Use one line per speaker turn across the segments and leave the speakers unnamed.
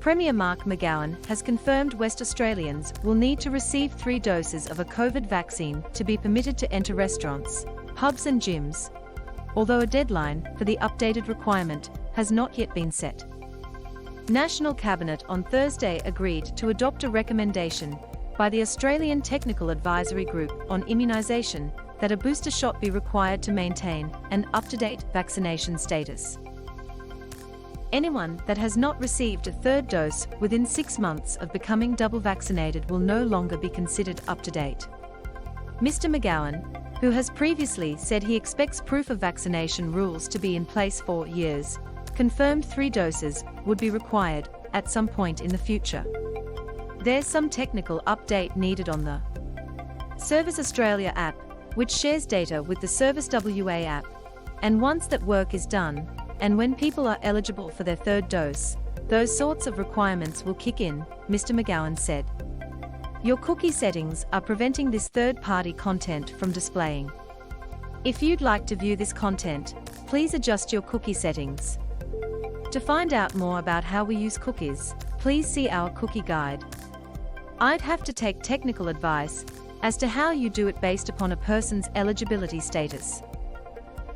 Premier Mark McGowan has confirmed West Australians will need to receive 3 doses of a COVID vaccine to be permitted to enter restaurants, pubs and gyms, although a deadline for the updated requirement has not yet been set. National Cabinet on Thursday agreed to adopt a recommendation by the Australian Technical Advisory Group on Immunisation that a booster shot be required to maintain an up-to-date vaccination status. Anyone that has not received a 3rd dose within 6 months of becoming double vaccinated will no longer be considered up-to-date. Mr. McGowan, who has previously said he expects proof of vaccination rules to be in place for years, confirmed 3 doses would be required at some point in the future. There's some technical update needed on the Service Australia app, which shares data with the Service WA app, and once that work is done, and when people are eligible for their 3rd dose, those sorts of requirements will kick in, Mr. McGowan said. Your cookie settings are preventing this third-party content from displaying. If you'd like to view this content, please adjust your cookie settings. To find out more about how we use cookies, please see our cookie guide. I'd have to take technical advice as to how you do it based upon a person's eligibility status.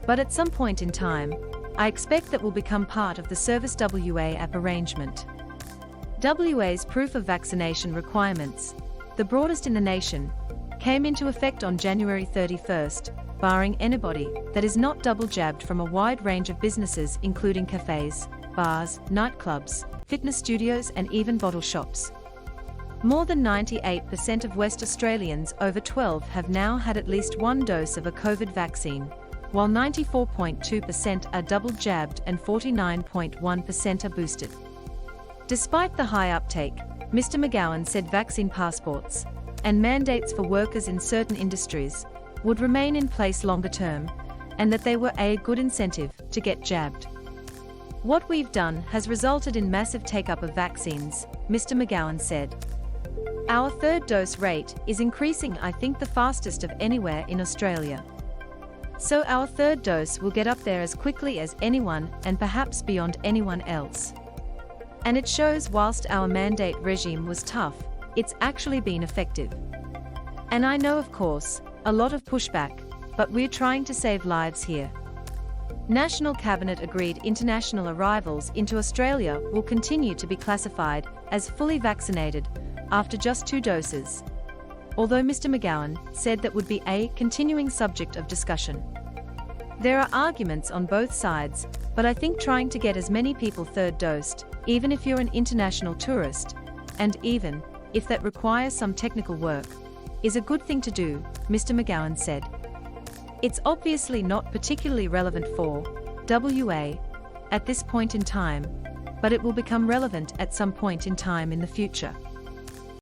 But at some point in time, I expect that will become part of the Service WA app arrangement. WA's proof of vaccination requirements, the broadest in the nation, came into effect on January 31st, barring anybody that is not double jabbed from a wide range of businesses including cafes, bars, nightclubs, fitness studios and even bottle shops. More than 98% of West Australians over 12 have now had at least 1 dose of a COVID vaccine, while 94.2% are double jabbed and 49.1% are boosted. Despite the high uptake, Mr. McGowan said vaccine passports and mandates for workers in certain industries would remain in place longer term, and that they were a good incentive to get jabbed. What we've done has resulted in massive take-up of vaccines, Mr. McGowan said. Our 3rd dose rate is increasing, I think the fastest of anywhere in Australia. So our 3rd dose will get up there as quickly as anyone and perhaps beyond anyone else. And it shows whilst our mandate regime was tough, it's actually been effective. And I know, of course, a lot of pushback, but we're trying to save lives here. National Cabinet agreed international arrivals into Australia will continue to be classified as fully vaccinated after just 2 doses. Although Mr. McGowan said that would be a continuing subject of discussion. There are arguments on both sides, but I think trying to get as many people 3rd dosed, even if you're an international tourist, and even if that requires some technical work, is a good thing to do, Mr. McGowan said. It's obviously not particularly relevant for WA at this point in time, but it will become relevant at some point in time in the future.